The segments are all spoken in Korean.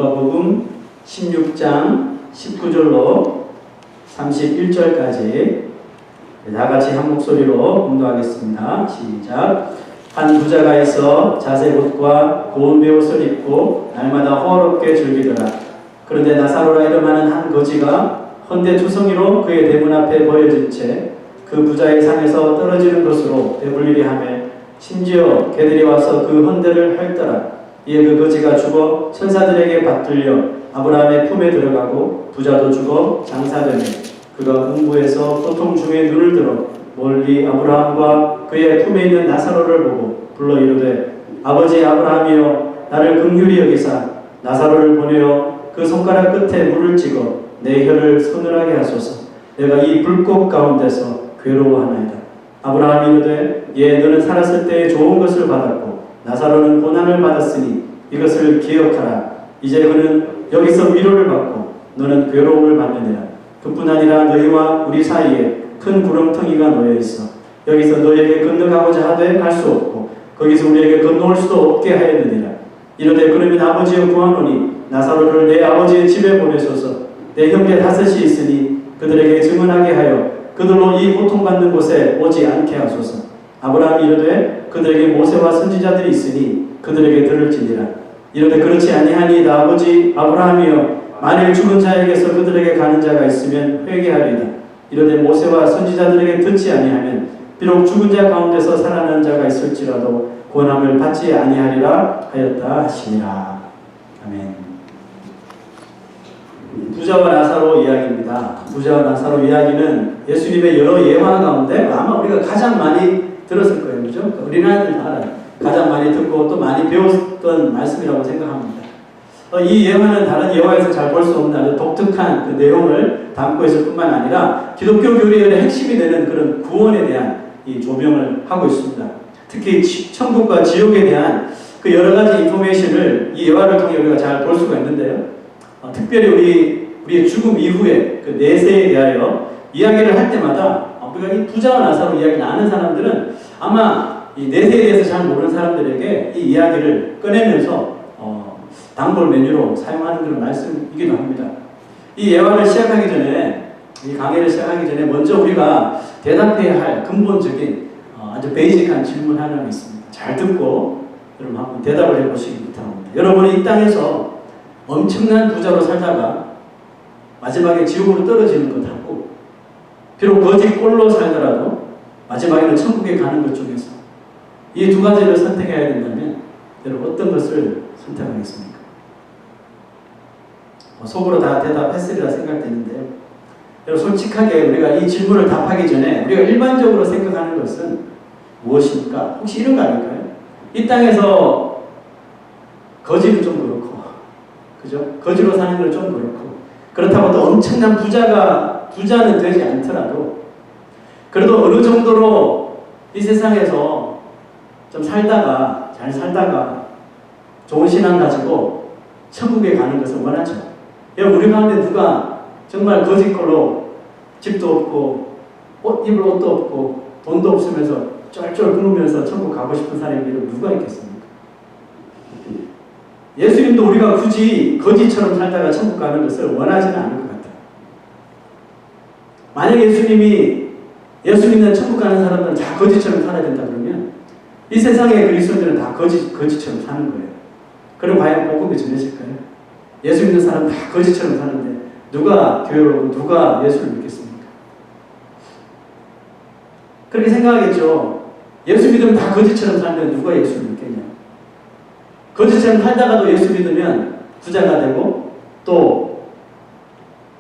마가복음 16장 19절로 31절까지 다 같이 한 목소리로 공독하겠습니다. 시작. 한 부자가 있어 자색 옷과 고운 베옷을 입고 날마다 호화롭게 즐기더라. 그런데 나사로라 이름하는 한 거지가 헌데 투성이로 그의 대문 앞에 버려진 채 그 부자의 상에서 떨어지는 것으로 배불리게 하며 심지어 개들이 와서 그 헌데를 핥더라. 이에 그 거지가 죽어 천사들에게 받들려 아브라함의 품에 들어가고 부자도 죽어 장사되며 그가 궁부에서 고통 중에 눈을 들어 멀리 아브라함과 그의 품에 있는 나사로를 보고 불러 이르되 아버지 아브라함이여 나를 긍휼히 여기사 나사로를 보내어 그 손가락 끝에 물을 찍어 내 혀를 서늘하게 하소서. 내가 이 불꽃 가운데서 괴로워하나이다. 아브라함이 이르되 예 너는 살았을 때 좋은 것을 받았고 나사로는 고난을 받았으니 이것을 기억하라. 이제 그는 여기서 위로를 받고 너는 괴로움을 받느니라. 그뿐 아니라 너희와 우리 사이에 큰 구렁텅이가 놓여 있어 여기서 너희에게 건너가고자 하되 갈 수 없고 거기서 우리에게 건너올 수도 없게 하였느니라. 이르되 그러면 아버지여 구하노니 나사로를 내 아버지의 집에 보내소서. 내 형제 다섯이 있으니 그들에게 증언하게 하여 그들로 이 고통받는 곳에 오지 않게 하소서. 아브라함이 이르되 그들에게 모세와 선지자들이 있으니 그들에게 들을지니라. 이르되 그렇지 아니하니이다. 아버지 아브라함이여 만일 죽은 자에게서 그들에게 가는 자가 있으면 회개하리이다. 이르되 모세와 선지자들에게 듣지 아니하면 비록 죽은 자 가운데서 살아난 자가 있을지라도 권함을 받지 아니하리라 하였다 하시니라. 아멘. 부자와 나사로 이야기입니다. 부자와 나사로 이야기는 예수님의 여러 예화 가운데 아마 우리가 가장 많이 들었을 거예요. 그죠? 우리나라들 다 알아요. 가장 많이 듣고 또 많이 배웠던 말씀이라고 생각합니다. 이 예화는 다른 예화에서 잘 볼 수 없는 아주 독특한 그 내용을 담고 있을 뿐만 아니라 기독교 교리의 핵심이 되는 그런 구원에 대한 이 조명을 하고 있습니다. 특히 천국과 지옥에 대한 그 여러 가지 인포메이션을 이 예화를 통해 우리가 잘 볼 수가 있는데요. 특별히 우리의 죽음 이후에 그 내세에 대하여 이야기를 할 때마다 우리가 이 부자와 나사로 이야기를 아는 사람들은 아마 이 내세에 대해서 잘 모르는 사람들에게 이 이야기를 꺼내면서 단골 메뉴로 사용하는 그런 말씀이기도 합니다. 이 예화를 시작하기 전에 이 강의를 시작하기 전에 먼저 우리가 대답해야 할 근본적인 아주 베이직한 질문 하나가 있습니다. 잘 듣고 여러분 한번 대답을 해보시기 부탁합니다. 여러분이 이 땅에서 엄청난 부자로 살다가 마지막에 지옥으로 떨어지는 것하고 비록 거지 꼴로 살더라도 마지막에는 천국에 가는 것 중에서 이 두 가지를 선택해야 된다면 여러분 어떤 것을 선택하겠습니까? 속으로 다 대답했으리라 생각되는데요. 여러분 솔직하게 우리가 이 질문을 답하기 전에 우리가 일반적으로 생각하는 것은 무엇입니까? 혹시 이런 거 아닐까요? 이 땅에서 거지는 좀 그렇고 그죠? 거지로 사는 건 좀 그렇고 그렇다고 또 엄청난 부자는 되지 않더라도 그래도 어느 정도로 이 세상에서 좀 살다가 잘 살다가 좋은 신앙 가지고 천국에 가는 것을 원하죠. 여러분 우리 가운데 누가 정말 거짓걸로 집도 없고 입을 옷도 없고 돈도 없으면서 쫄쫄 굶으면서 천국 가고 싶은 사람이 누가 있겠습니까? 예수님도 우리가 굳이 거지처럼 살다가 천국 가는 것을 원하지는 않을 것 같아요. 만약 예수님은 천국 가는 사람들은 다 거지처럼 살아야 된다 그러면 이 세상의 그리스도인들은 다 거지처럼 사는 거예요. 그럼 과연 복음이 전해질까요? 예수 믿는 사람은 다 거지처럼 사는데 누가 교회를 오고 누가 예수를 믿겠습니까? 그렇게 생각하겠죠. 예수 믿으면 다 거지처럼 살면 누가 예수를 믿겠냐? 거지처럼 살다가도 예수 믿으면 부자가 되고 또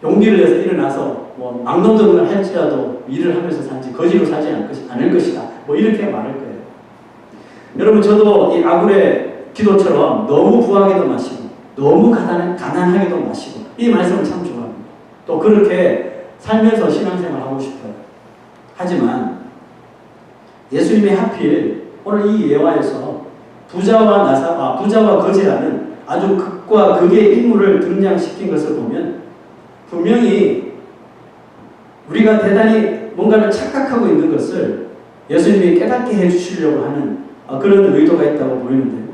용기를 내서 일어나서 막노동을 할지라도 일을 하면서 살지 거지로 살지 않을 것이다. 이렇게 말할 거예요. 여러분 저도 이 아굴의 기도처럼 너무 부하게도 마시고 너무 가난하게도 마시고 이 말씀을 참 좋아합니다. 또 그렇게 살면서 신앙생활 하고 싶어요. 하지만 예수님이 하필 오늘 이 예화에서 부자와 거지라는 아주 극과 극의 인물을 등장시킨 것을 보면 분명히 우리가 대단히 뭔가를 착각하고 있는 것을 예수님이 깨닫게 해주시려고 하는 그런 의도가 있다고 보이는데요.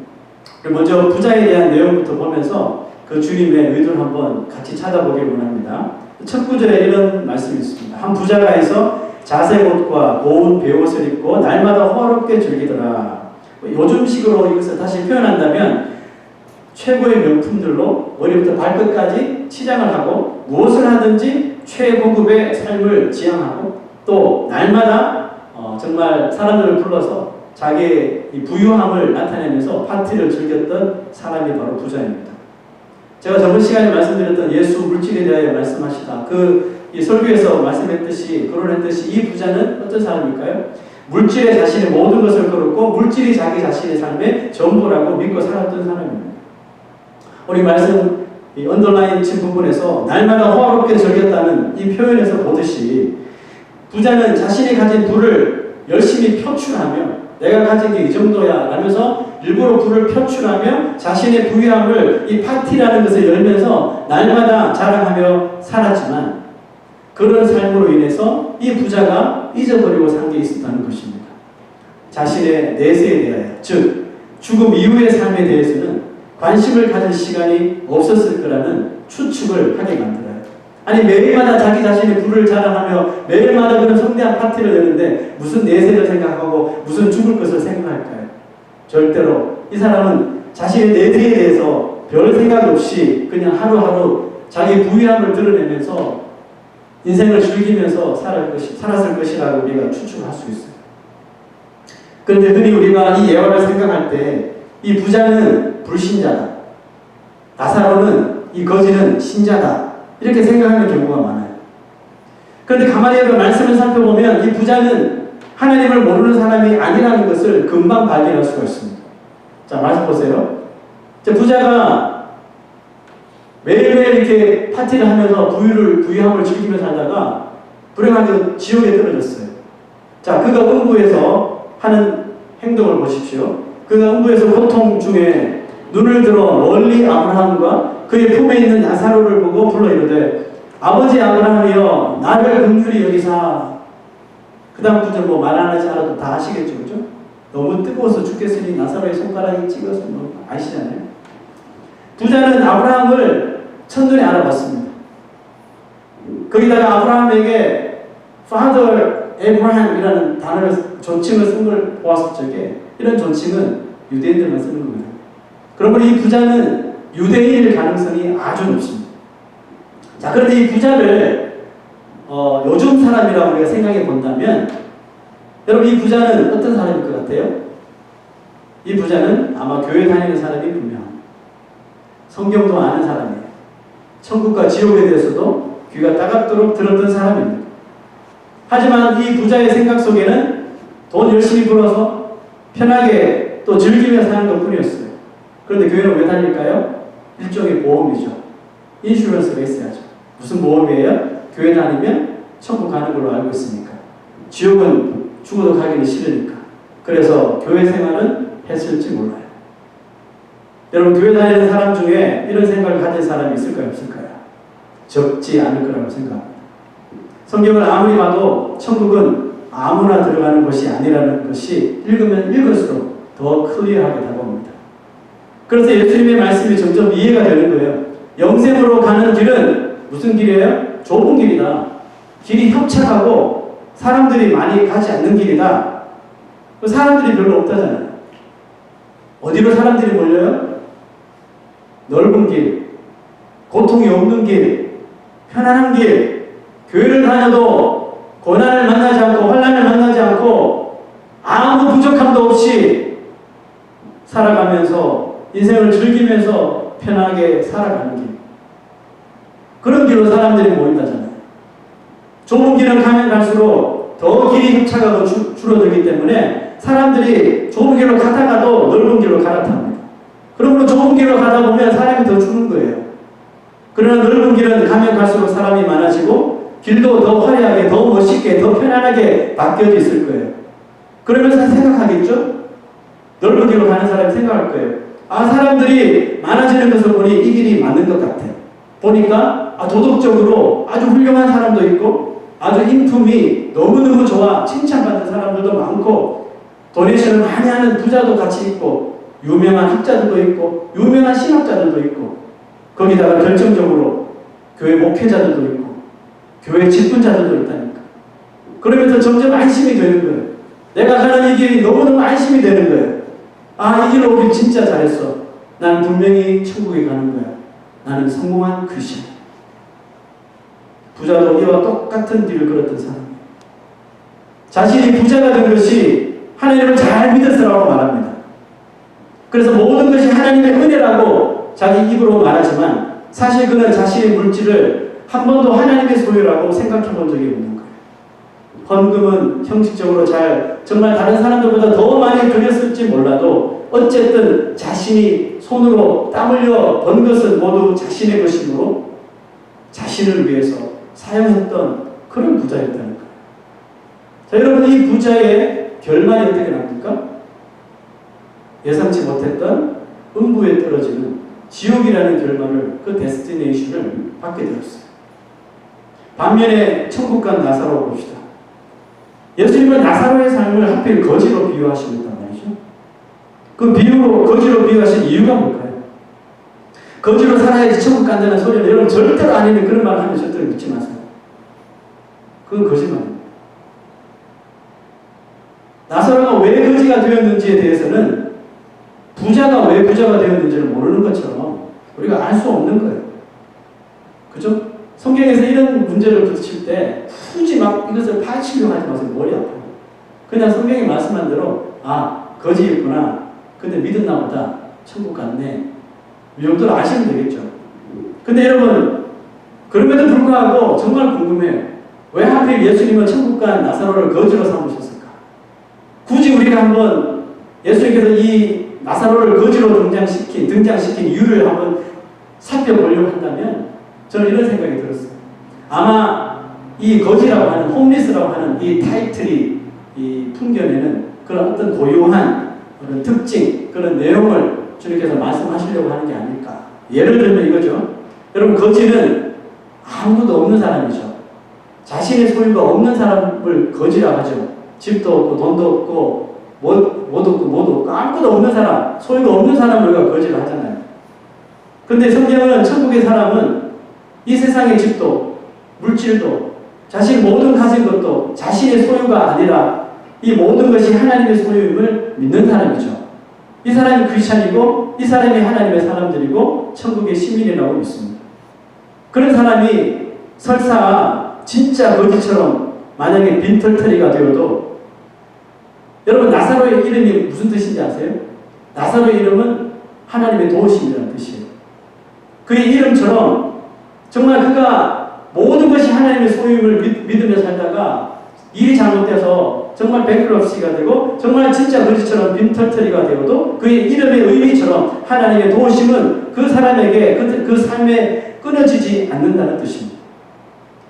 먼저 부자에 대한 내용부터 보면서 그 주님의 의도를 한번 같이 찾아보길 원합니다. 첫 구절에 이런 말씀이 있습니다. 한 부자가 해서 자색 옷과 고운 베옷을 입고 날마다 호화롭게 즐기더라. 요즘식으로 이것을 다시 표현한다면 최고의 명품들로 머리부터 발끝까지 치장을 하고 무엇을 하든지 최고급의 삶을 지향하고 또 날마다 정말 사람들을 불러서 자기의 이 부유함을 나타내면서 파티를 즐겼던 사람이 바로 부자입니다. 제가 저번 시간에 말씀드렸던 예수 물질에 대하여 말씀하시다 이 설교에서 말씀했듯이 거론했듯이 이 부자는 어떤 사람일까요? 물질에 자신의 모든 것을 걸었고 물질이 자기 자신의 삶의 전부라고 믿고 살았던 사람입니다. 우리 말씀 이 언더라인 친 부분에서 날마다 호화롭게 즐겼다는 이 표현에서 보듯이 부자는 자신이 가진 부를 열심히 표출하며 내가 가진 게 이 정도야 라면서 일부러 부를 표출하며 자신의 부유함을 이 파티라는 것을 열면서 날마다 자랑하며 살았지만 그런 삶으로 인해서 이 부자가 잊어버리고 산 게 있었다는 것입니다. 자신의 내세에 대하여 즉 죽음 이후의 삶에 대해서는 관심을 가질 시간이 없었을 거라는 추측을 하게 만들어요. 아니 매일마다 자기 자신의 부를 자랑하며 매일마다 그런 성대한 파티를 여는데 무슨 내세를 생각하고 무슨 죽을 것을 생각할까요? 절대로 이 사람은 자신의 내세에 대해서 별 생각 없이 그냥 하루하루 자기 부유함을 드러내면서 인생을 즐기면서 살았을 것이라고 우리가 추측할 수 있어요. 그런데 흔히 우리가 이 예화를 생각할 때 이 부자는 불신자다. 나사로는 이 거지는 신자다. 이렇게 생각하는 경우가 많아요. 그런데 가만히 말씀을 살펴보면 이 부자는 하나님을 모르는 사람이 아니라는 것을 금방 발견할 수가 있습니다. 자, 말씀 보세요. 부자가 매일매일 이렇게 파티를 하면서 부유함을 즐기며 살다가 불행하게 지옥에 떨어졌어요. 자, 그가 음부에서 하는 행동을 보십시오. 그가 음부에서 고통 중에 눈을 들어 멀리 아브라함과 그의 품에 있는 나사로를 보고 불러 이르되 아버지 아브라함이여 나를 긍휼히 여기사. 그 다음 구절 말 안 하지 않아도 다 아시겠죠, 그죠? 너무 뜨거워서 죽겠으니 나사로의 손가락이 찍어서 아시잖아요. 부자는 아브라함을 첫눈에 알아봤습니다. 거기다가 아브라함에게 Father Abraham이라는 단어를 존칭을 쓴 걸 보았을 적에 이런 존칭은 유대인들만 쓰는 겁니다. 그러므로 이 부자는 유대인일 가능성이 아주 높습니다. 자, 그런데 이 부자를 요즘 사람이라고 우리가 생각해 본다면 여러분 이 부자는 어떤 사람일 것 같아요? 이 부자는 아마 교회 다니는 사람이 분명합니다. 성경도 아는 사람이에요. 천국과 지옥에 대해서도 귀가 따갑도록 들었던 사람입니다. 하지만 이 부자의 생각 속에는 돈 열심히 벌어서 편하게 또 즐기며 사는 것 뿐이었어요. 그런데 교회는 왜 다닐까요? 일종의 보험이죠. 인슈런스가 있어야죠. 무슨 보험이에요? 교회 다니면 천국 가는 걸로 알고 있으니까. 지옥은 죽어도 가기는 싫으니까. 그래서 교회 생활은 했을지 몰라요. 여러분 교회 다니는 사람 중에 이런 생각을 가진 사람이 있을까요? 없을까요? 적지 않을 거라고 생각합니다. 성경을 아무리 봐도 천국은 아무나 들어가는 것이 아니라는 것이 읽으면 읽을수록 더 클리어하게 다가옵니다. 그래서 예수님의 말씀이 점점 이해가 되는 거예요. 영생으로 가는 길은 무슨 길이에요? 좁은 길이다. 길이 협착하고 사람들이 많이 가지 않는 길이다. 사람들이 별로 없다잖아요. 어디로 사람들이 몰려요? 넓은 길, 고통이 없는 길, 편안한 길, 교회를 다녀도 고난을 만나지 않고 환난을 만나지 않고 아무 부족함도 없이 살아가면서 인생을 즐기면서 편하게 살아가는 길. 그런 길로 사람들이 모인다잖아요. 좁은 길을 가면 갈수록 더 길이 협착하고 줄어들기 때문에 사람들이 좁은 길로 가다가도 넓은 길로 갈아탑니다. 그러므로 좁은 길로 가다 보면 사람이 더 죽는 거예요. 그러나 넓은 길은 가면 갈수록 사람이 많아지고 길도 더 화려하게, 더 멋있게, 더 편안하게 바뀌어져 있을 거예요. 그러면서 생각하겠죠? 넓은 길로 가는 사람이 생각할 거예요. 아, 사람들이 많아지는 것을 보니 이 길이 맞는 것 같아. 보니까 도덕적으로 아주 훌륭한 사람도 있고 아주 인품이 너무너무 좋아 칭찬받는 사람들도 많고 도네이션을 많이 하는 부자도 같이 있고 유명한 학자들도 있고 유명한 신학자들도 있고 거기다가 결정적으로 교회 목회자들도 있고 교회 직분자들도 있다니까. 그러면서 점점 안심이 되는 거예요. 내가 가는 이 길이 너무너무 안심이 되는 거예요. 아, 이 길로 오길 진짜 잘했어. 난 분명히 천국에 가는 거야. 나는 성공한 크리스찬. 부자도 이와 똑같은 길을 걸었던 사람. 자신이 부자가 된 것이 하나님을 잘 믿어서라고 말합니다. 그래서 모든 것이 하나님의 은혜라고 자기 입으로 말하지만 사실 그는 자신의 물질을 한 번도 하나님의 소유라고 생각해 본 적이 없는 거예요. 헌금은 형식적으로 정말 다른 사람들보다 더 많이 드렸을지 몰라도 어쨌든 자신이 손으로 땀 흘려 번 것은 모두 자신의 것이므로 자신을 위해서 사용했던 그런 부자였다는 거예요. 자, 여러분, 이 부자의 결말이 어떻게 납니까? 예상치 못했던 음부에 떨어지는 지옥이라는 결말을, 그 데스티네이션을 받게 되었어요. 반면에 천국 간 나사로 봅시다. 예수님은 나사로의 삶을 하필 거지로 비유하시겠단 말이죠. 그 거지로 비유하신 이유가 뭘까요? 거지로 살아야지 천국 간다는 소리는 여러분 절대로 아니는 그런 말 하면 절대로 믿지 마세요. 그건 거짓말입니다. 나사로가 왜 거지가 되었는지에 대해서는 부자가 왜 부자가 되었는지를 모르는 것처럼 우리가 알 수 없는 거예요. 그죠? 성경에서 이런 문제를 부딪힐 때 굳이 막 이것을 파헤치려고 하지 마세요. 머리 아파요. 그냥 성경이 말씀한 대로 아, 거지였구나. 근데 믿었나 보다. 천국 갔네. 이 정도로 아시면 되겠죠. 근데 여러분, 그럼에도 불구하고 정말 궁금해요. 왜 하필 예수님은 천국 간 나사로를 거지로 삼으셨을까? 굳이 우리가 한번 예수님께서 이 나사로를 거지로 등장시킨 이유를 한번 살펴보려고 한다면 저는 이런 생각이 들었어요. 아마 이 거지라고 하는, 홈리스라고 하는 이 타이틀이 이 풍경에는 그런 어떤 고유한 그런 특징, 그런 내용을 주님께서 말씀하시려고 하는 게 아닐까. 예를 들면 이거죠. 여러분, 거지는 아무것도 없는 사람이죠. 자신의 소유가 없는 사람을 거지라고 하죠. 집도 없고 돈도 없고 뭐도 없고 아무것도 없는 사람, 소유가 없는 사람을 우리가 거지를 하잖아요. 근데 성경은 천국의 사람은 이 세상의 집도 물질도 자신 모든 가진 것도 자신의 소유가 아니라 이 모든 것이 하나님의 소유임을 믿는 사람이죠. 이 사람이 크리스찬이고 이 사람이 하나님의 사람들이고 천국의 시민이라고 믿습니다. 그런 사람이 설사 진짜 거지처럼 만약에 빈털터리가 되어도 여러분, 나사로의 이름이 무슨 뜻인지 아세요? 나사로의 이름은 하나님의 도우심이라는 뜻이에요. 그의 이름처럼 정말 그가 모든 것이 하나님의 소유임을 믿으며 살다가 일이 잘못돼서 정말 뱅크럽시가 되고 정말 진짜 거지처럼 빈털터리가 되어도 그의 이름의 의미처럼 하나님의 도우심은 그 사람에게 그 삶에 끊어지지 않는다는 뜻입니다.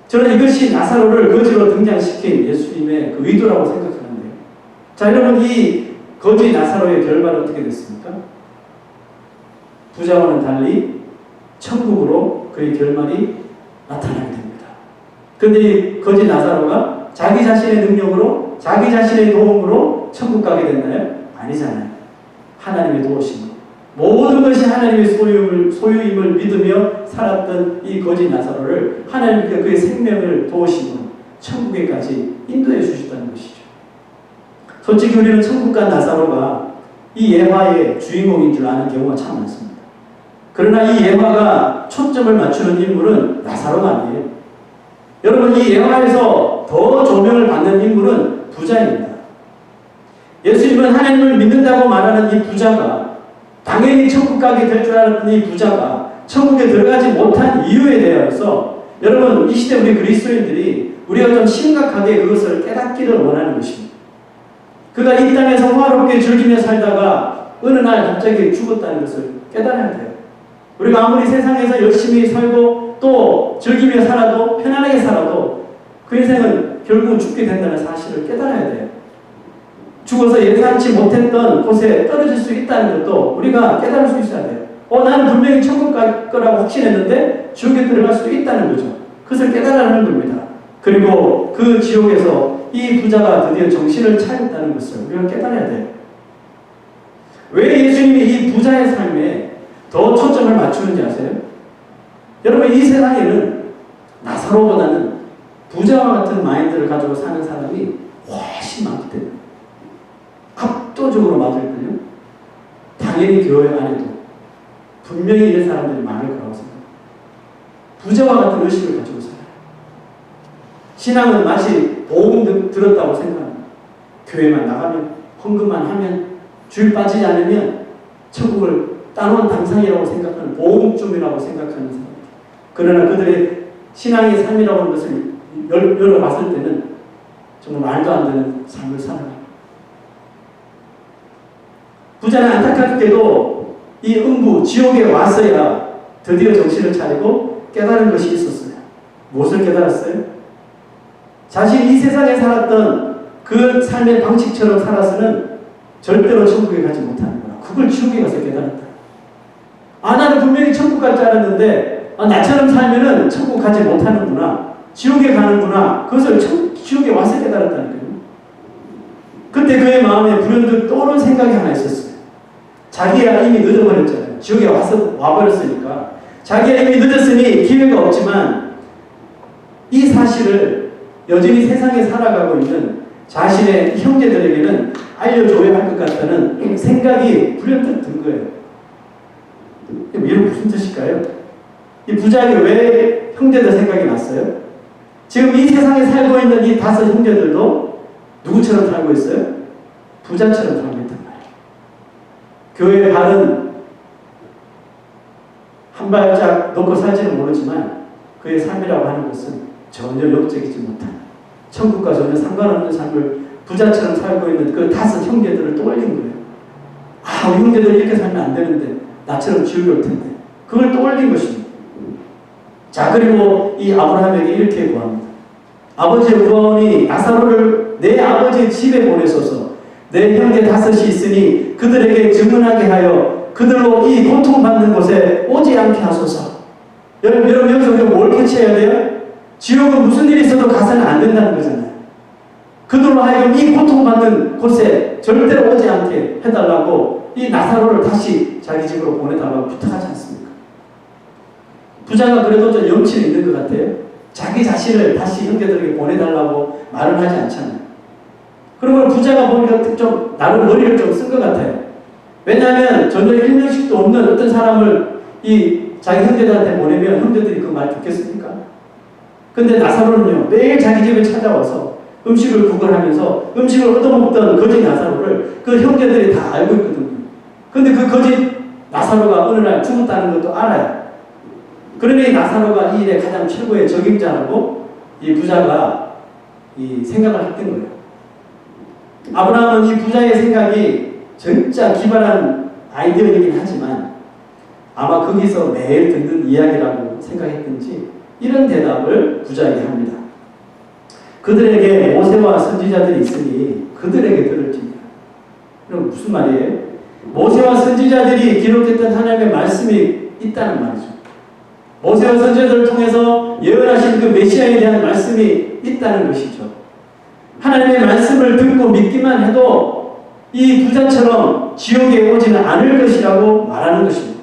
저는 이것이 나사로를 거지로 등장시킨 예수님의 그 의도라고 생각하는데요. 자, 여러분, 이 거지 나사로의 결말은 어떻게 됐습니까? 부자와는 달리 천국으로 그의 결말이 나타나게 됩니다. 그런데 이 거지 나사로가 자기 자신의 능력으로, 자기 자신의 도움으로 천국 가게 됐나요? 아니잖아요. 하나님의 도우심. 모든 것이 하나님의 소유임을 믿으며 살았던 이 거지 나사로를 하나님께서 그의 생명을 도우심으로 천국에까지 인도해 주셨다는 것이죠. 솔직히 우리는 천국 간 나사로가 이 예화의 주인공인 줄 아는 경우가 참 많습니다. 그러나 이 예화가 초점을 맞추는 인물은 나사로가 아니에요. 여러분, 이 예화에서 더 조명을 받는 인물은 부자입니다. 예수님은 하나님을 믿는다고 말하는 이 부자가, 당연히 천국 가게 될 줄 알았던 이 부자가 천국에 들어가지 못한 이유에 대해서 여러분, 이 시대 우리 그리스도인들이 우리가 좀 심각하게 그것을 깨닫기를 원하는 것입니다. 그가 이 땅에서 화롭게 즐기며 살다가 어느 날 갑자기 죽었다는 것을 깨달아야 돼요. 우리가 아무리 세상에서 열심히 살고 또 즐기며 살아도, 편안하게 살아도 그 인생은 결국은 죽게 된다는 사실을 깨달아야 돼요. 죽어서 예상치 못했던 곳에 떨어질 수 있다는 것도 우리가 깨달을 수 있어야 돼요. 나는 분명히 천국 갈 거라고 확신했는데 지옥에 들어갈 수도 있다는 거죠. 그것을 깨달아야 하는 겁니다. 그리고 그 지옥에서 이 부자가 드디어 정신을 차렸다는 것을 우리가 깨달아야 돼요. 왜 예수님이 이 부자의 삶에 더 초점을 맞추는지 아세요? 여러분, 이 세상에는 나사로보다는 부자와 같은 마인드를 가지고 사는 사람이 훨씬 많기 때문에 압도적으로 맞을걸요. 당연히 교회 안에도 분명히 이런 사람들이 많을 거라고 생각합니다. 부자와 같은 의식을 가지고 살아요. 신앙은 마치 보험 들었다고 생각합니다. 교회만 나가면, 헌금만 하면, 주일 빠지지 않으면 천국을 따놓은 당상이라고 생각하는, 보험쯤이라고 생각하는 사람들. 그러나 그들의 신앙의 삶이라고 하는 것을 열어봤을 때는 정말 말도 안 되는 삶을 살아요. 부자는 안타깝게도 이 음부, 지옥에 왔어야 드디어 정신을 차리고 깨달은 것이 있었어요. 무엇을 깨달았어요? 자신이 이 세상에 살았던 그 삶의 방식처럼 살아서는 절대로 천국에 가지 못하는 거야. 그걸 지옥에 가서 깨달았다. 나는 분명히 천국 갈 줄 알았는데 나처럼 살면은 천국 가지 못하는구나. 지옥에 가는구나. 그것을 지옥에 와서 깨달았다니까요. 그때 그의 마음에 불현듯 떠오른 생각이 하나 있었어요. 자기야 이미 늦어버렸잖아요. 지옥에 와버렸으니까. 자기야 이미 늦었으니 기회가 없지만 이 사실을 여전히 세상에 살아가고 있는 자신의 형제들에게는 알려줘야 할 것 같다는 생각이 불현듯 든 거예요. 이게 무슨 뜻일까요? 이 부자에게 왜 형제들 생각이 났어요? 지금 이 세상에 살고 있는 이 5 형제들도 누구처럼 살고 있어요? 부자처럼 살고 있단 말이에요. 교회의 발은 한 발짝 놓고 살지는 모르지만 그의 삶이라고 하는 것은 전혀 역적이지 못한, 천국과 전혀 상관없는 삶을 부자처럼 살고 있는 그 5 형제들을 떠올린 거예요. 우리 형제들 이렇게 살면 안 되는데 나처럼 지옥이 올 텐데. 그걸 떠올린 것입니다. 자, 그리고 이 아브라함에게 이렇게 구합니다. 아버지의 구원이 나사로를 내 아버지의 집에 보내소서. 내 형제 5이 있으니 그들에게 증언하게 하여 그들로 이 고통받는 곳에 오지 않게 하소서. 여러분 여기서 우리가 뭘 캐치해야 돼요? 지옥은 무슨 일이 있어도 가서는 안 된다는 거잖아요. 그들로 하여금 이 고통받는 곳에 절대로 오지 않게 해달라고 이 나사로를 다시 자기 집으로 보내달라고 부탁하지 않습니까? 부자가 그래도 좀 염치는 있는 것 같아요. 자기 자신을 다시 형제들에게 보내달라고 말을 하지 않잖아요. 그러면 부자가 보니까 좀 나름 머리를 좀 쓴 것 같아요. 왜냐하면 전혀 일면식도 없는 어떤 사람을 이 자기 형제들한테 보내면 형제들이 그 말 듣겠습니까? 근데 나사로는요, 매일 자기 집에 찾아와서 음식을 구걸하면서 음식을 얻어먹던 거짓 나사로를 그 형제들이 다 알고 있거든요. 근데 그 거짓 나사로가 어느 날 죽었다는 것도 알아요. 그러니 나사로가 이 일의 가장 최고의 적임자라고 이 부자가 이 생각을 했던 거예요. 아브라함은 이 부자의 생각이 진짜 기발한 아이디어이긴 하지만 아마 거기서 매일 듣는 이야기라고 생각했든지 이런 대답을 부자에게 합니다. 그들에게 모세와 선지자들이 있으니 그들에게 들을지니라. 그럼 무슨 말이에요? 모세와 선지자들이 기록했던 하나님의 말씀이 있다는 말이죠. 모세와 선지자들을 통해서 예언하신 그 메시아에 대한 말씀이 있다는 것이죠. 하나님의 말씀을 듣고 믿기만 해도 이 부자처럼 지옥에 오지는 않을 것이라고 말하는 것입니다.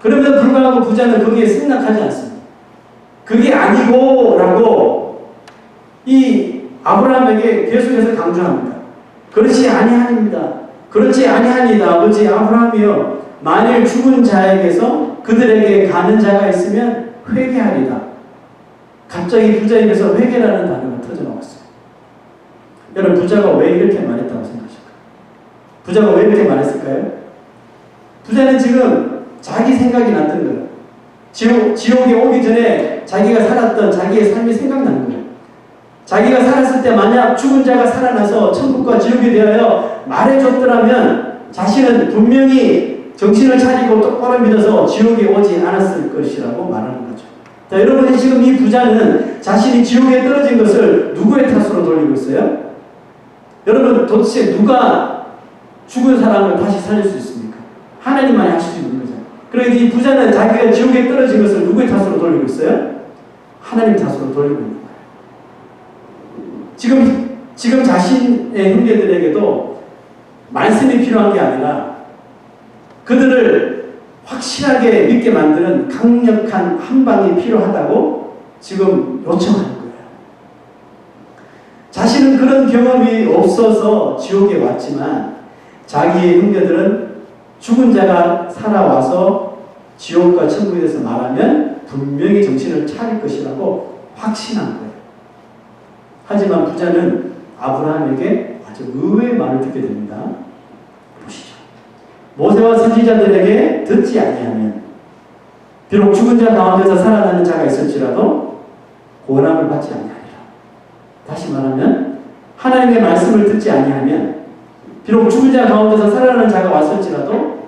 그럼에도 불구하고 부자는 거기에 승낙하지 않습니다. 그게 아니고 라고 이 아브라함에게 계속해서 강조합니다. 그렇지 아니하니이다. 그렇지 아니하니이다. 아버지 아브라함이여, 만일 죽은 자에게서 그들에게 가는 자가 있으면 회개하리다. 갑자기 부자 입에서 회개라는 단어가 터져나왔어요. 여러분, 부자가 왜 이렇게 말했다고 생각하실까요? 부자가 왜 이렇게 말했을까요? 부자는 지금 자기 생각이 났던 거예요. 지옥에 오기 전에 자기가 살았던 자기의 삶이 생각나는 거예요. 자기가 살았을 때 만약 죽은 자가 살아나서 천국과 지옥에 대하여 말해줬더라면 자신은 분명히 정신을 차리고 똑바로 믿어서 지옥에 오지 않았을 것이라고 말하는 거죠. 자, 여러분이 지금 이 부자는 자신이 지옥에 떨어진 것을 누구의 탓으로 돌리고 있어요? 여러분, 도대체 누가 죽은 사람을 다시 살릴 수 있습니까? 하나님만이 하실 수 있는 거죠. 그러니까 이 부자는 자기가 지옥에 떨어진 것을 누구의 탓으로 돌리고 있어요? 하나님 탓으로 돌리고 있는 거예요. 지금 자신의 형제들에게도 말씀이 필요한 게 아니라 그들을 확실하게 믿게 만드는 강력한 한 방이 필요하다고 지금 요청하는 거예요. 자신은 그런 경험이 없어서 지옥에 왔지만 자기의 형제들은 죽은 자가 살아와서 지옥과 천국에 대해서 말하면 분명히 정신을 차릴 것이라고 확신한 거예요. 하지만 부자는 아브라함에게 아주 의외의 말을 듣게 됩니다. 보시죠. 모세와 선지자들에게 듣지 아니하면 비록 죽은 자 가운데서 살아나는 자가 있을지라도 고난을 받지 아니하리라. 다시 말하면 하나님의 말씀을 듣지 아니하면 비록 죽은 자 가운데서 살아나는 자가 왔을지라도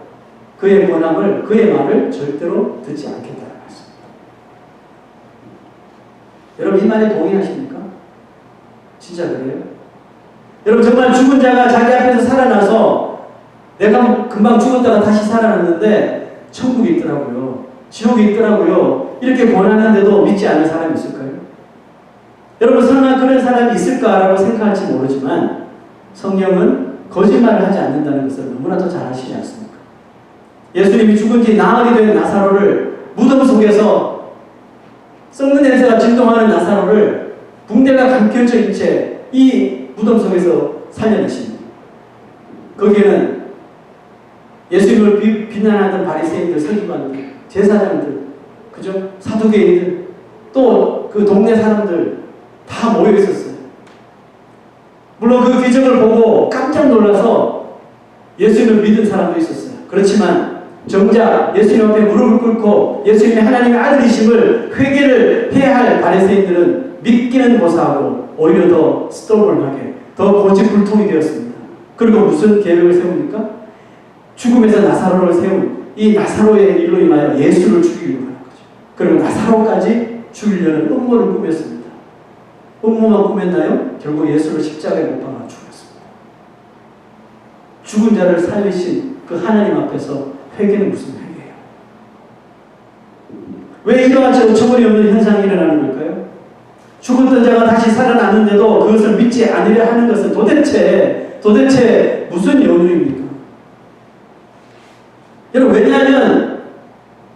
그의 권함을, 그의 말을 절대로 듣지 않겠다는 말씀입니다. 여러분 이 말에 동의하십니까? 진짜 그래요? 여러분 정말 죽은 자가 자기 앞에서 살아나서 내가 금방 죽었다가 다시 살아났는데 천국이 있더라고요, 지옥이 있더라고요, 이렇게 권하는데도 믿지 않는 사람이 있을까요? 여러분 설마 그런 사람이 있을까라고 생각할지 모르지만 성경은 거짓말을 하지 않는다는 것을 너무나도 잘 아시지 않습니까? 예수님이 죽은 지 나흘이 된 나사로를 무덤 속에서 썩는 냄새가 진동하는 나사로를 붕대가 감겨져 있는 채 이 무덤 속에서 살려내십니다. 거기에는 예수님을 비난하는 바리새인들, 서기관들, 제사장들, 그죠? 사두개인들, 또 그 동네 사람들 다 모여 있었어요. 물론 그 기적을 보고 깜짝 놀라서 예수님을 믿은 사람도 있었어요. 그렇지만 정작 예수님 앞에 무릎을 꿇고 예수님이 하나님의 아들이심을 회개를 해야 할 바리새인들은 믿기는 고사하고 오히려 더 스토블하게, 더 고집불통이 되었습니다. 그리고 무슨 계획을 세웁니까? 죽음에서 나사로를 세운 이 나사로의 일로 인하여 예수를 죽이려고 하는 거죠. 그리고 나사로까지 죽이려는 음모를 꾸몄습니다. 음모만 꾸몄나요? 결국 예수를 십자가에 못 박아 죽였습니다. 죽은 자를 살리신 그 하나님 앞에서 회개는 무슨 회개예요? 왜 이러한 어처구니 없는 현상이 일어나는 걸까요? 죽었던 자가 다시 살아났는데도 그것을 믿지 않으려 하는 것은 도대체 무슨 이유입니까? 여러분 왜냐하면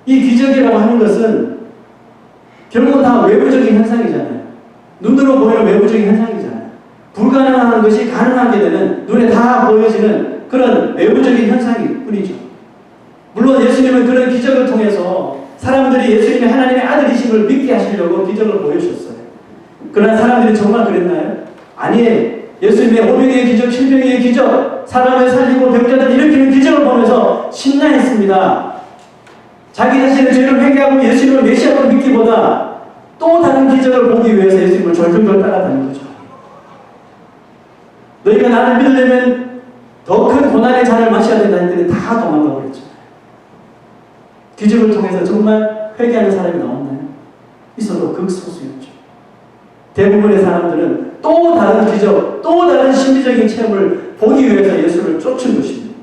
이 기적이라고 하는 것은 결국 다 외부적인 현상이잖아요. 눈으로 보이는 외부적인 현상이잖아요. 불가능한 것이 가능하게 되는, 눈에 다 보여지는 그런 외부적인 현상일 뿐이죠. 물론 예수님은 그런 기적을 통해서 사람들이 예수님이 하나님의 아들이심을 믿게 하시려고 기적을 보여주셨어요. 그러나 사람들이 정말 그랬나요? 아니에요. 예수님의 오병이의 기적, 칠병이의 기적, 사람을 살리고 병자들 일으키는 기적을 보면서 신나했습니다. 자기 자신의 죄를 회개하고 예수님을 메시아로 믿기보다 또 다른 기적을 보기 위해서 예수님을 졸졸졸 따라다닌 거죠. 너희가 나를 믿으려면 더 큰 고난의 잔을 마셔야 된다 했더니 다 도망가 버렸잖아요. 기적을 통해서 정말 회개하는 사람이 나왔나요? 있어도 극소수였죠. 대부분의 사람들은 또 다른 기적, 또 다른 심리적인 체험을 보기 위해서 예수를 쫓은 것입니다.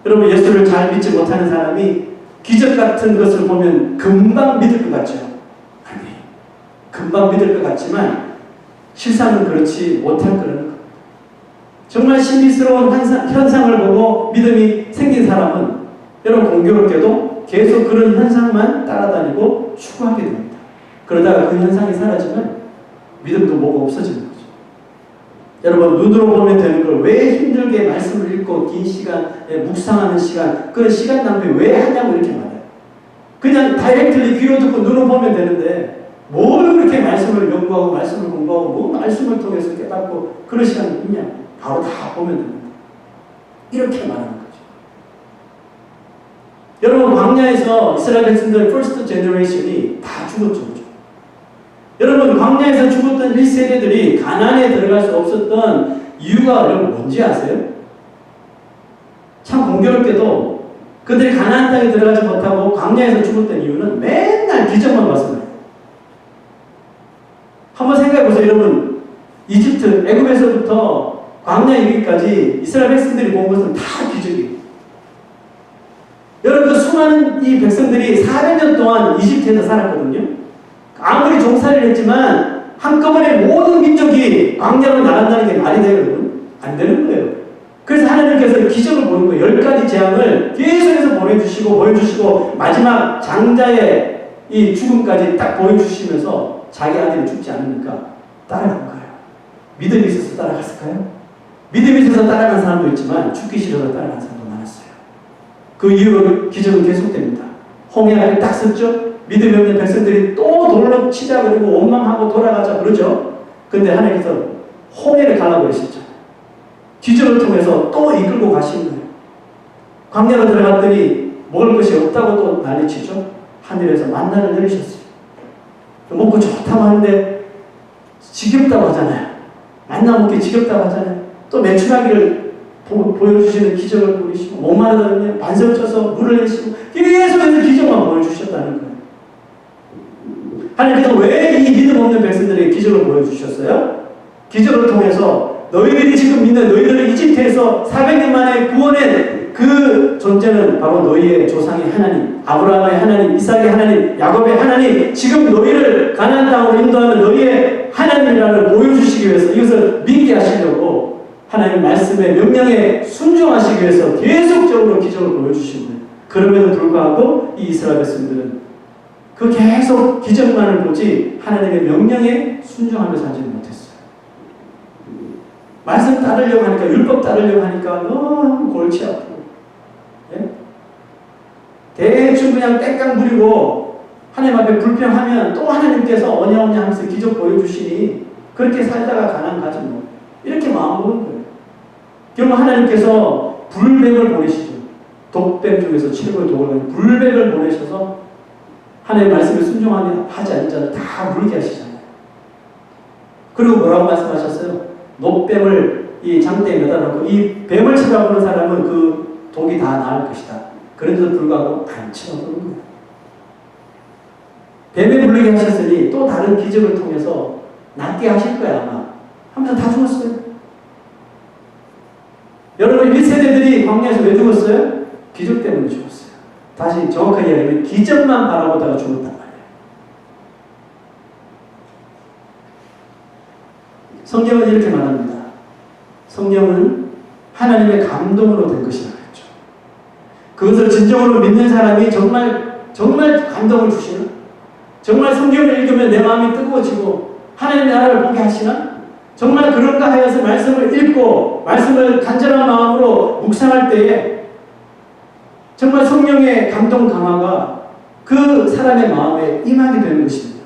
여러분 예수를 잘 믿지 못하는 사람이 기적 같은 것을 보면 금방 믿을 것 같죠? 아니, 금방 믿을 것 같지만 실상은 그렇지 못할 거라는 것. 정말 신비스러운 현상을 보고 믿음이 생긴 사람은 여러분 공교롭게도 계속 그런 현상만 따라다니고 추구하게 됩니다. 그러다가 그 현상이 사라지면 믿음도 뭐가 없어지는 거죠. 여러분 눈으로 보면 되는 걸 왜 힘들게 말씀을 읽고 긴 시간에 묵상하는 시간, 그 시간 낭비 왜 하냐고 이렇게 말해요. 그냥 다이렉트리 귀로 듣고 눈으로 보면 되는데 뭘 그렇게 말씀을 연구하고 말씀을 공부하고 뭐 말씀을 통해서 깨닫고 그런 시간이 있냐. 바로 다 보면 됩니다. 이렇게 말하는 거죠. 여러분 광야에서 이스라엘 백성들 퍼스트 제너레이션이 다 죽었죠. 여러분 광야에서 죽었던 1세대들이 가나안에 들어갈 수 없었던 이유가 여러분 뭔지 아세요? 참 공교롭게도 그들이 가나안 땅에 들어가지 못하고 광야에서 죽었던 이유는 맨날 기적만 봤어요. 한번 생각해 보세요. 여러분 이집트, 애굽에서부터 광야 이르기까지 이스라엘 백성들이 본 것은 다 기적이에요. 여러분 그 수많은 이 백성들이 400년 동안 이집트에서 살았거든요. 아무리 종살이를 했지만 한꺼번에 모든 민족이 광야로 나간다는 게 말이 돼요, 여러분? 안 되는 거예요. 그래서 하나님께서 기적을 보는 거예요. 10가지 재앙을 계속해서 보여주시고 마지막 장자의 이 죽음까지 딱 보여주시면서 자기 아들이 죽지 않으니까 따라간 거예요. 믿음이 있어서 따라갔을까요? 믿음이 있어서 따라간 사람도 있지만 죽기 싫어서 따라간 사람도 많았어요. 그 이후로 기적은 계속됩니다. 홍해를 딱 썼죠. 믿음이 없는 백성들이 또 돌로 치자 그러고 원망하고 돌아가자 그러죠. 근데 하나님께서 홍해를 갈라버리셨죠. 기적을 통해서 또 이끌고 가시는 거예요. 광야로 들어갔더니 먹을 것이 없다고 또 난리치죠. 하늘에서 만나를 내리셨어요. 먹고 좋다고 하는데 지겹다고 하잖아요. 만나 먹기 지겹다고 하잖아요. 또 메추라기를 보여주시는 기적을 보이시고 목마르다면 반석 쪄서 물을 내시고 계속해서 기적만 보여주셨다는 거예요. 하나님께서 왜 이 믿음 없는 백성들에게 기적을 보여주셨어요? 기적을 통해서 너희들이 지금 믿는 너희들을 이집트에서 400년 만에 구원한 그 존재는 바로 너희의 조상의 하나님, 아브라함의 하나님, 이삭의 하나님, 야곱의 하나님, 지금 너희를 가나안 땅으로 인도하는 너희의 하나님이라는 보여주시기 위해서 이것을 믿게 하시려고 하나님 말씀의 명령에 순종하시기 위해서 계속적으로 기적을 보여주신 거예요. 그럼에도 불구하고 이 이스라엘 백성들은 그 계속 기적만을 보지 하나님의 명령에 순종하면서 하지 못했어요. 말씀 따르려고 하니까, 율법 따르려고 하니까 너무 골치 아프고, 예? 대충 그냥 땡깡 부리고 하나님 앞에 불평하면 또 하나님께서 어냐어냐 하면서 기적 보여주시니 그렇게 살다가 가난 가지 뭐. 이렇게 마음 먹은 거예요. 결국 하나님께서 불뱀을 보내시죠. 독뱀 중에서 최고의 독을 가진 불뱀을 보내셔서 하나님의 말씀에 순종하지 않는 자를 다 물게 하시잖아요. 그리고 뭐라고 말씀하셨어요? 노뱀을 이 장대에 매달아놓고 이 뱀을 쳐다보는 사람은 그 독이 다 나을 것이다. 그런데도 불구하고 안 쳐다보는 거예요. 뱀에 물리게 하셨으니 또 다른 기적을 통해서 낫게 하실 거야 아마 하면서 다 죽었어요. 여러분 1세대들이 광야에서 왜 죽었어요? 기적 때문에 죽었어요. 다시 정확하게 얘기하면 기적만 바라보다가 죽었단 말이에요. 성경은 이렇게 말합니다. 성경은 하나님의 감동으로 된 것이라고 했죠. 그것을 진정으로 믿는 사람이 정말 감동을 주시나? 정말 성경을 읽으면 내 마음이 뜨거워지고 하나님의 나라를 보게 하시나? 정말 그런가 하여서 말씀을 읽고 말씀을 간절한 마음으로 묵상할 때에 정말 성령의 감동 강화가 그 사람의 마음에 임하게 되는 것입니다.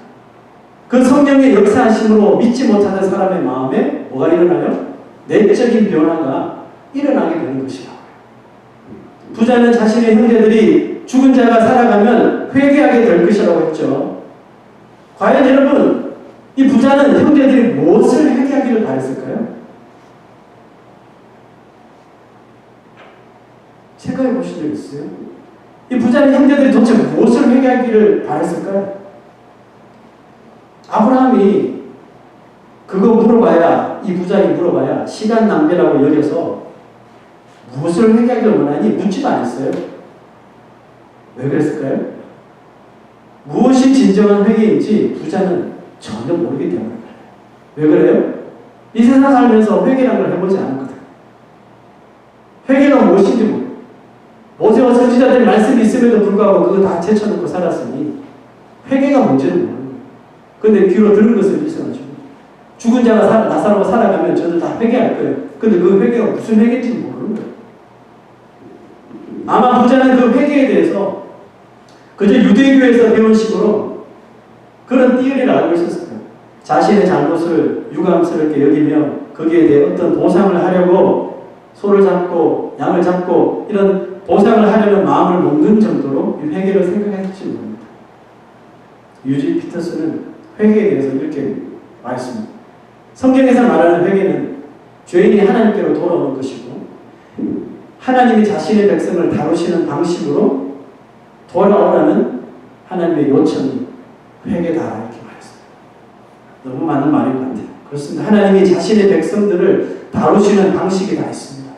그 성령의 역사하심으로 믿지 못하는 사람의 마음에 뭐가 일어나요? 내적인 변화가 일어나게 되는 것이라고요. 부자는 자신의 형제들이 죽은 자가 살아가면 회개하게 될 것이라고 했죠. 과연 여러분, 이 부자는 형제들이 무엇을 회개하기를 바랬을까요? 생각해 보신 적 있어요? 이 부자의 형제들이 도대체 무엇을 회개하기를 바랬을까요? 아브라함이 그거 물어봐야, 이 부자에게 물어봐야 시간 낭비라고 여겨서 무엇을 회개하기를 원하니 묻지도 않았어요. 왜 그랬을까요? 무엇이 진정한 회개인지 부자는 전혀 모르기 때문에. 왜 그래요? 이 세상 살면서 회개라는 걸 해보지 않았거든. 회개가 무엇인지 모르고 모세와 선지자들의 말씀이 있음에도 불구하고 그거 다 제쳐놓고 살았으니 회개가 뭔지를 모르는 거예요. 근데 귀로 들은 것을 일생하죠. 죽은 자가 나사로가 살아가면 저들 다 회개할 거예요. 근데 그 회개가 무슨 회개인지 모르는 거예요. 아마 부자는 그 회개에 대해서 그저 유대교에서 배운 식으로 그런 띠어리를 알고 있었을 거예요. 자신의 잘못을 유감스럽게 여기며 거기에 대해 어떤 보상을 하려고 소를 잡고 양을 잡고 이런 보상을 하려는 마음을 먹는 정도로 이 회개를 생각했을지 모릅니다. 유지 피터스는 회개에 대해서 이렇게 말했습니다. 성경에서 말하는 회개는 죄인이 하나님께로 돌아오는 것이고 하나님이 자신의 백성을 다루시는 방식으로 돌아오라는 하나님의 요청이 회개다 이렇게 말했어요. 너무 많은 말인 것 같아요. 그렇습니다. 하나님이 자신의 백성들을 다루시는 방식이 다 있습니다.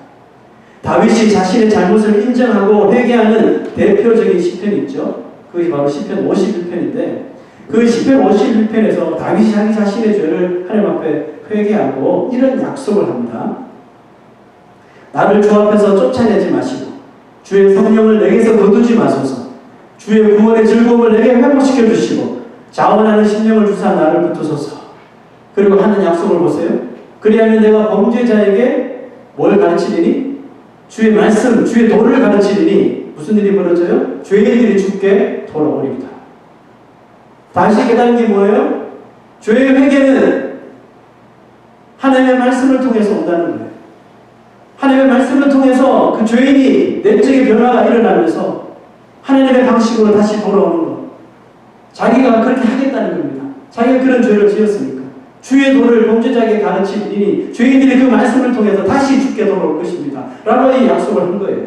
다윗이 자신의 잘못을 인정하고 회개하는 대표적인 시편이 있죠. 그것이 바로 시편 51편인데 그 시편 51편에서 다윗이 자기 자신의 죄를 하나님 앞에 회개하고 이런 약속을 합니다. 나를 주 앞에서 쫓아내지 마시고 주의 성령을 내게서 거두지 마소서. 주의 구원의 즐거움을 내게 회복시켜 주시고 자원하는 심령을 주사 나를 붙드소서. 그리고 하는 약속을 보세요. 그리하면 내가 범죄자에게 뭘 가르치리니? 주의 말씀, 주의 도를 가르치리니 무슨 일이 벌어져요? 죄인들이 죽게 돌아오리이다. 다시 깨달은 게 뭐예요? 죄의 회개는 하나님의 말씀을 통해서 온다는 거예요. 하나님의 말씀을 통해서 그 죄인이 내적인 변화가 일어나면서 하나님의 방식으로 다시 돌아오는 것. 자기가 그렇게 하겠다는 겁니다. 자기가 그런 죄를 지었으니까. 주의 도를 범죄자에게 가르치니 죄인들이 그 말씀을 통해서 다시 죽게 돌아올 것입니다. 라고 이 약속을 한 거예요.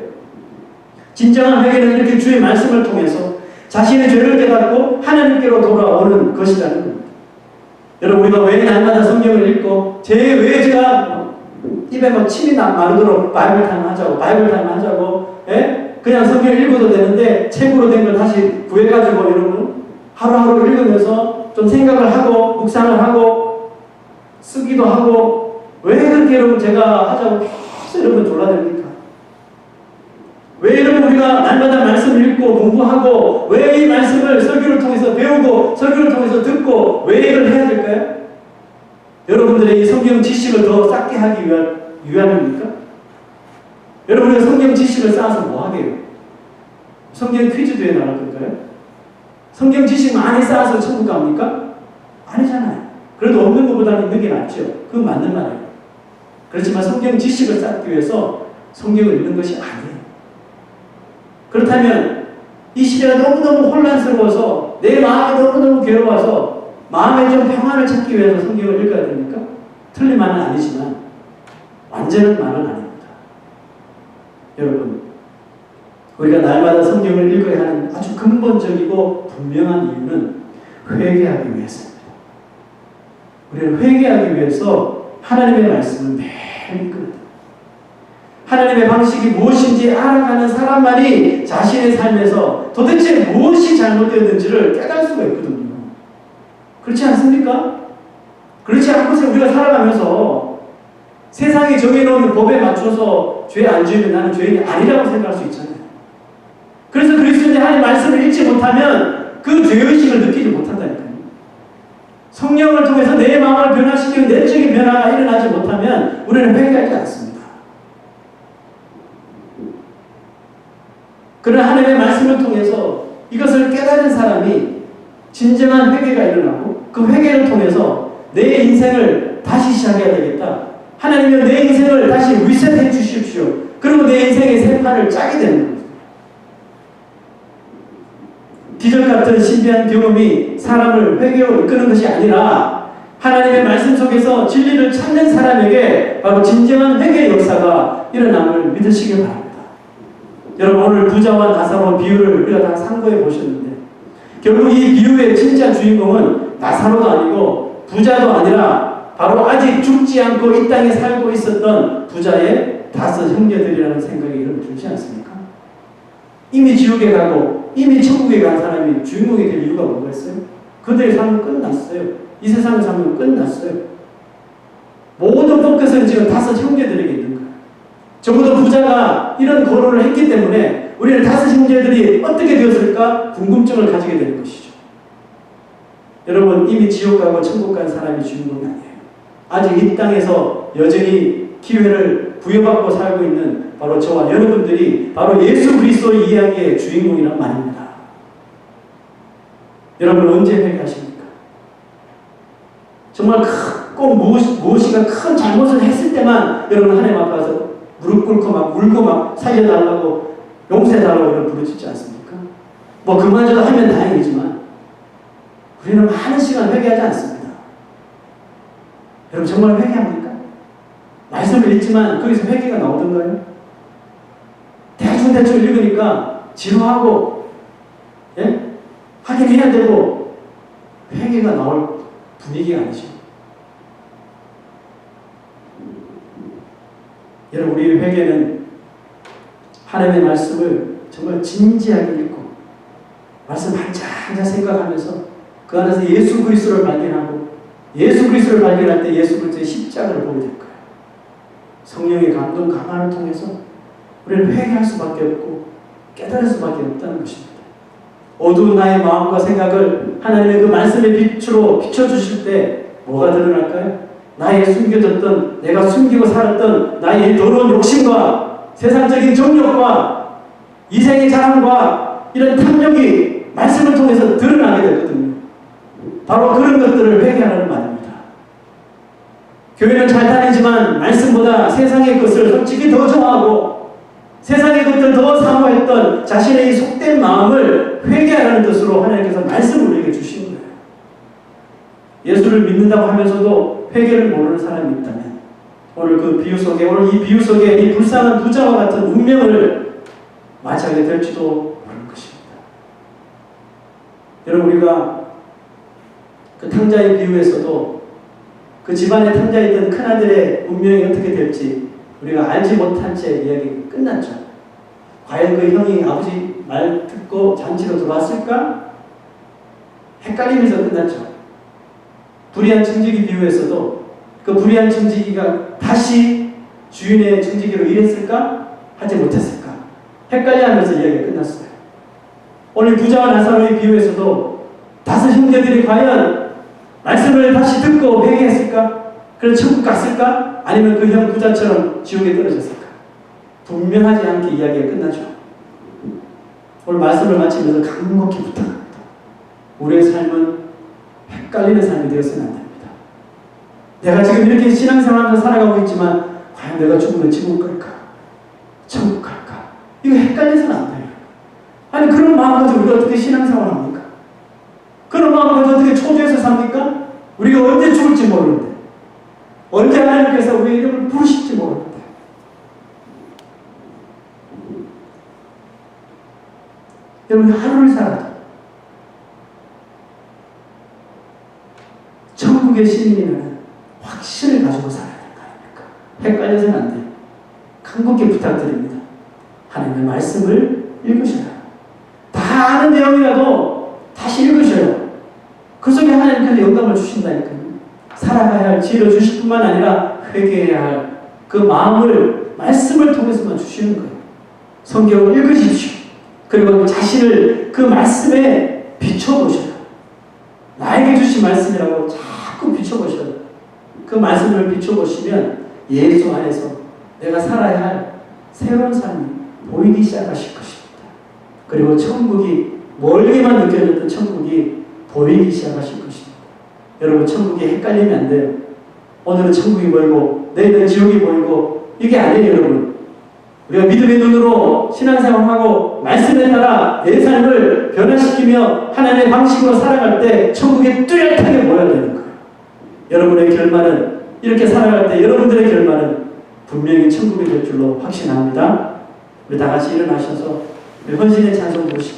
진정한 회개는 이렇게 주의 말씀을 통해서 자신의 죄를 깨닫고 하나님께로 돌아오는 것이라는 겁니다. 여러분, 우리가 왜 날마다 성경을 읽고 왜 제가 입에 막 침이 마르도록 바이블 타임 하자고 예? 그냥 성경을 읽어도 되는데 책으로 된 걸 다시 구해가지고 여러분 하루하루 읽으면서 좀 생각을 하고 묵상을 하고 쓰기도 하고 왜 그렇게 여러분 제가 하자고 계속 여러분 졸라댑니까? 왜 여러분 우리가 날마다 말씀을 읽고 공부하고 왜 이 말씀을 설교를 통해서 배우고 설교를 통해서 듣고 왜 이걸 해야 될까요? 여러분들의 이 성경 지식을 더 쌓게 하기 위함입니까? 여러분의 성경 지식을 쌓아서 뭐 하게요? 성경 퀴즈도에 나갈 건가요? 성경 지식 많이 쌓아서 천국 갑니까? 아니잖아요. 그래도 없는 것보다는 있는 게 낫죠. 그건 맞는 말이에요. 그렇지만 성경 지식을 쌓기 위해서 성경을 읽는 것이 아니에요. 그렇다면 이 시대가 너무너무 혼란스러워서 내 마음이 너무너무 괴로워서 마음에 좀 평안을 찾기 위해서 성경을 읽어야 됩니까? 틀린 말은 아니지만 완전한 말은 아닙니다. 여러분, 우리가 날마다 성경을 읽어야 하는 아주 근본적이고 분명한 이유는 회개하기 위해서입니다. 우리는 회개하기 위해서 하나님의 말씀을 매일 읽어야 됩니다. 하나님의 방식이 무엇인지 알아가는 사람만이 자신의 삶에서 도대체 무엇이 잘못되었는지를 깨달을 수가 있거든요. 그렇지 않습니까? 그렇지 않고서 우리가 살아가면서 세상이 정해놓은 법에 맞춰서 죄 안 지으면 나는 죄인이 아니라고 생각할 수 있잖아요. 그래서 그리스도인이 하나님의 말씀을 읽지 못하면 그 죄의식을 느끼지 못한다니까요. 성령을 통해서 내 마음을 변화시키는 내적인 변화가 일어나지 못하면 우리는 회개하지 않습니다. 그러나 하나님의 말씀을 통해서 이것을 깨달은 사람이 진정한 회개가 일어나고 그 회개를 통해서 내 인생을 다시 시작해야 되겠다. 하나님은 내 인생을 다시 리셋해 주십시오. 그리고 내 인생의 새 판을 짜게 되는 겁니다. 기적 같은 신비한 경험이 사람을 회개로 이끄는 것이 아니라 하나님의 말씀 속에서 진리를 찾는 사람에게 바로 진정한 회개의 역사가 일어남을 믿으시기 바랍니다. 여러분, 오늘 부자와 나사로 비유를 우리가 다 상고해 보셨는데 결국 이 비유의 진짜 주인공은 나사로도 아니고 부자도 아니라 바로 아직 죽지 않고 이 땅에 살고 있었던 부자의 5 형제들이라는 생각이 여러분 들지 않습니까? 이미 지옥에 가고 이미 천국에 간 사람이 주인공이 될 이유가 뭐가 있어요? 그들의 삶은 끝났어요. 이 세상의 삶은 끝났어요. 모든 포커스는 지금 5 형제들에게 있는 거예요. 적어도 부자가 이런 거론을 했기 때문에 우리는 5 형제들이 어떻게 되었을까 궁금증을 가지게 되는 것이죠. 여러분, 이미 지옥 가고 천국 간 사람이 주인공이 아니에요. 아직 이 땅에서 여전히 기회를 부여받고 살고 있는 바로 저와 여러분들이 바로 예수 그리스도의 이야기의 주인공이란 말입니다. 여러분, 언제 회개하십니까? 정말 꼭 무엇인가 큰 잘못을 했을 때만 여러분 하나님 앞에 와서 무릎 꿇고 막 울고 막 살려달라고 용서해달라고 이런 부르짖지 않습니까? 뭐 그마저도 하면 다행이지만 우리는 많은 시간 회개하지 않습니다. 여러분, 정말 회개합니까? 말씀을 읽지만 거기서 회개가 나오던가요? 대충 읽으니까 지루하고 예? 하긴 해야 되고 회개가 나올 분위기가 아니죠. 여러분, 우리의 회개는 하나님의 말씀을 정말 진지하게 읽고 말씀 한자 생각하면서 그 안에서 예수 그리스도를 발견하고 예수 그리스도를 발견할 때 예수 그리스도의 십자가를 보게 될 거예요. 성령의 감동 감화를 통해서 우리를 회개할 수밖에 없고 깨달을 수밖에 없다는 것입니다. 어두운 나의 마음과 생각을 하나님의 그 말씀의 빛으로 비춰주실 때 뭐가 드러날까요? 나의 숨겨졌던, 내가 숨기고 살았던 나의 더러운 욕심과 세상적인 정욕과 이생의 자랑과 이런 탐욕이 말씀을 통해서 드러나게 되거든요. 바로 그런 것들을 회개하라는 말입니다. 교회는 잘 다니지만 말씀보다 세상의 것을 솔직히 더 좋아하고 세상의 것들 더 사모했던 자신의 이 속된 마음을 회개하라는 뜻으로 하나님께서 말씀을 우리에게 주시는 거예요. 예수를 믿는다고 하면서도 회개를 모르는 사람이 있다면 오늘 그 비유 속에, 오늘 이 비유 속에 이 불쌍한 부자와 같은 운명을 맞이하게 될지도 모르는 것입니다. 여러분, 우리가 그 탕자의 비유에서도 그 집안에 탕자있던 큰아들의 운명이 어떻게 될지 우리가 알지 못한 채 이야기가 끝났죠. 과연 그 형이 아버지 말 듣고 잔치로 들어왔을까? 헷갈리면서 끝났죠. 불의한 청지기 비유에서도 그 불의한 청지기가 다시 주인의 청지기로 일했을까? 하지 못했을까? 헷갈려하면서 이야기가 끝났어요. 오늘 부자와 나사로의 비유에서도 다섯 형제들이 과연 말씀을 다시 듣고 회개했을까? 그래서 천국 갔을까? 아니면 그 형 부자처럼 지옥에 떨어졌을까? 분명하지 않게 이야기가 끝나죠. 오늘 말씀을 마치면서 간곡히 부탁합니다. 우리의 삶은 헷갈리는 삶이 되어서는 안 됩니다. 내가 지금 이렇게 신앙생활하면서 살아가고 있지만 과연 내가 죽으면 지옥 갈까? 천국 갈까? 이거 헷갈려서는 안 돼요. 아니, 그런 마음 가지고 우리가 어떻게 신앙생활을 합니까? 그런 마음 가지고 어떻게 초조해서 삽니까? 우리가 언제 죽을지 모르는데, 언제 하나님께서 우리의 이름을 부르실지 모르는데, 여러분, 하루를 살아도 천국의 시민이라는 확신을 가지고 살아야 되는 거 아닙니까? 헷갈려서는 안 돼요. 간곡히 부탁드립니다. 하나님의 말씀을 읽으셔라. 다 아는 내용이라도 다시 읽으셔요. 그 속에 하나님께서 영감을 주신다니까요. 살아가야 할 지혜를 주실 뿐만 아니라 회개해야 할 그 마음을 말씀을 통해서만 주시는 거예요. 성경을 읽으십시오. 그리고 자신을 그 말씀에 비춰보셔요. 나에게 주신 말씀이라고 자꾸 비춰보셔요. 그 말씀을 비춰보시면 예수 안에서 내가 살아야 할 새로운 삶이 보이기 시작하실 것입니다. 그리고 천국이 멀게만 느껴졌던 천국이 보이기 시작하실 것입니다. 여러분, 천국이 헷갈리면 안 돼요. 오늘은 천국이 보이고 내일은 지옥이 보이고 이게 아니에요. 여러분, 우리가 믿음의 눈으로 신앙생활하고 말씀에 따라 내 삶을 변화시키며 하나님의 방식으로 살아갈 때 천국이 뚜렷하게 보여야 되는 거예요. 여러분의 결말은, 이렇게 살아갈 때 여러분들의 결말은 분명히 천국이 될 줄로 확신합니다. 우리 다 같이 일어나셔서 우리 헌신의 찬송 보시고